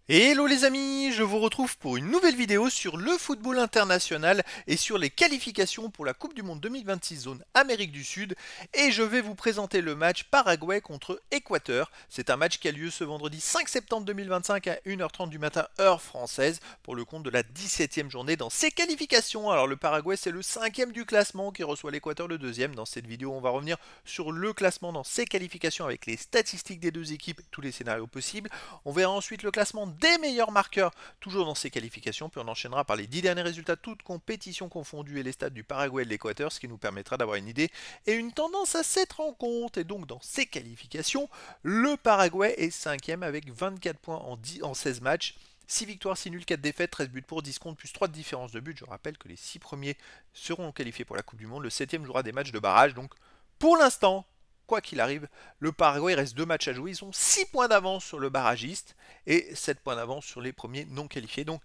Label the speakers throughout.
Speaker 1: Hello les amis, je vous retrouve pour une nouvelle vidéo sur le football international et sur les qualifications pour la Coupe du Monde 2026 zone Amérique du Sud et je vais vous présenter le match Paraguay contre Équateur. C'est un match qui a lieu ce vendredi 5 septembre 2025 à 1h30 du matin heure française pour le compte de la 17e journée dans ces qualifications. Alors le Paraguay c'est le 5e du classement qui reçoit l'Équateur le 2e. Dans cette vidéo on va revenir sur le classement dans ces qualifications avec les statistiques des deux équipes et tous les scénarios possibles. On verra ensuite le classement des meilleurs marqueurs, toujours dans ces qualifications, puis on enchaînera par les 10 derniers résultats, toutes compétitions confondues et les stades du Paraguay et de l'Équateur, ce qui nous permettra d'avoir une idée et une tendance à cette rencontre. Et donc dans ces qualifications, le Paraguay est 5e avec 24 points en 16 matchs. 6 victoires, 6 nuls, 4 défaites, 13 buts pour 10 comptes, plus 3 de différence de but. Je rappelle que les 6 premiers seront qualifiés pour la Coupe du Monde. Le 7e jouera des matchs de barrage. Donc pour l'instant, quoi qu'il arrive, le Paraguay reste 2 matchs à jouer. Ils ont 6 points d'avance sur le barragiste et 7 points d'avance sur les premiers non qualifiés. Donc,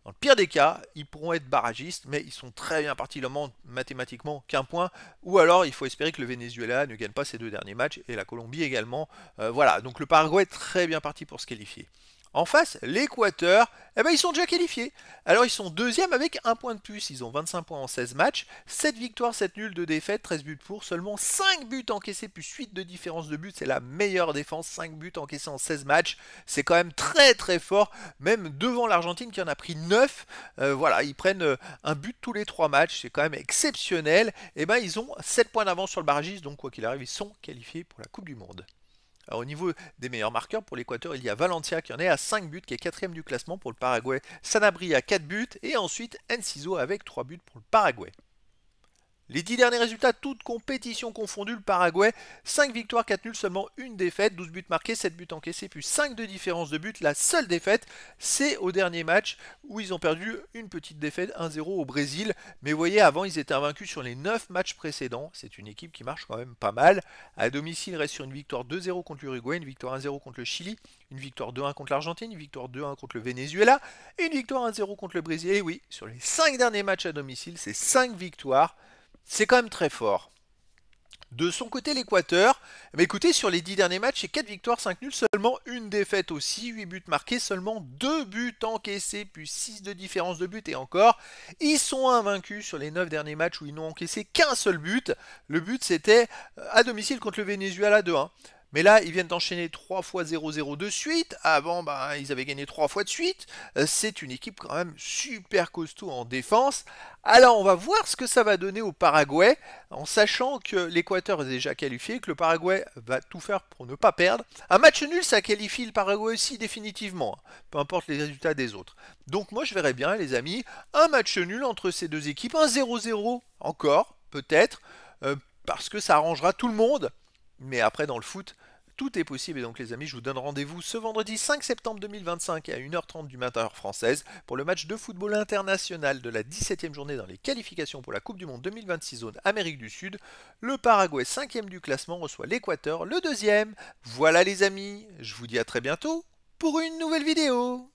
Speaker 1: dans le pire des cas, ils pourront être barragistes, mais ils sont très bien partis mathématiquement qu'un point. Ou alors, il faut espérer que le Venezuela ne gagne pas ses 2 derniers matchs et la Colombie également. Voilà, donc le Paraguay est très bien parti pour se qualifier. En face, l'Équateur, eh ben, ils sont déjà qualifiés. Alors ils sont deuxième avec un point de plus. Ils ont 25 points en 16 matchs, 7 victoires, 7 nuls, 2 défaites, 13 buts pour, seulement 5 buts encaissés plus 8 de différence de but. C'est la meilleure défense, 5 buts encaissés en 16 matchs. C'est quand même très très fort, même devant l'Argentine qui en a pris 9. Voilà, ils prennent un but tous les 3 matchs, c'est quand même exceptionnel. Et ben ils ont 7 points d'avance sur le barragiste, donc quoi qu'il arrive, ils sont qualifiés pour la Coupe du Monde. Alors, au niveau des meilleurs marqueurs pour l'Équateur, il y a Valencia qui en est à 5 buts, qui est 4ème du classement pour le Paraguay. Sanabria à 4 buts et ensuite Enciso avec 3 buts pour le Paraguay. Les 10 derniers résultats, toutes compétitions confondues, le Paraguay, 5 victoires, 4 nuls, seulement une défaite, 12 buts marqués, 7 buts encaissés, puis 5 de différence de but. La seule défaite, c'est au dernier match où ils ont perdu une petite défaite 1-0 au Brésil. Mais vous voyez, avant, ils étaient invaincus sur les 9 matchs précédents. C'est une équipe qui marche quand même pas mal. À domicile, il reste sur une victoire 2-0 contre l'Uruguay, une victoire 1-0 contre le Chili, une victoire 2-1 contre l'Argentine, une victoire 2-1 contre le Venezuela et une victoire 1-0 contre le Brésil. Et oui, sur les 5 derniers matchs à domicile, c'est 5 victoires. C'est quand même très fort. De son côté, l'Équateur, écoutez, sur les 10 derniers matchs, c'est 4 victoires, 5 nuls, seulement une défaite aussi, 8 buts marqués, seulement 2 buts encaissés, plus 6 de différence de but et encore. Ils sont invaincus sur les 9 derniers matchs où ils n'ont encaissé qu'un seul but. Le but, c'était à domicile contre le Venezuela 2-1. Mais là, ils viennent d'enchaîner 3 fois 0-0 de suite. Avant, ils avaient gagné 3 fois de suite. C'est une équipe quand même super costaud en défense. Alors, on va voir ce que ça va donner au Paraguay, en sachant que l'Équateur est déjà qualifié, que le Paraguay va tout faire pour ne pas perdre. Un match nul, ça qualifie le Paraguay aussi définitivement, peu importe les résultats des autres. Donc moi, je verrais bien, les amis, un match nul entre ces deux équipes, un 0-0 encore, peut-être, parce que ça arrangera tout le monde. Mais après, dans le foot, tout est possible. Et donc, les amis, je vous donne rendez-vous ce vendredi 5 septembre 2025 à 1h30 du matin heure française pour le match de football international de la 17e journée dans les qualifications pour la Coupe du Monde 2026 zone Amérique du Sud. Le Paraguay, 5e du classement, reçoit l'Équateur, le 2e. Voilà, les amis, je vous dis à très bientôt pour une nouvelle vidéo.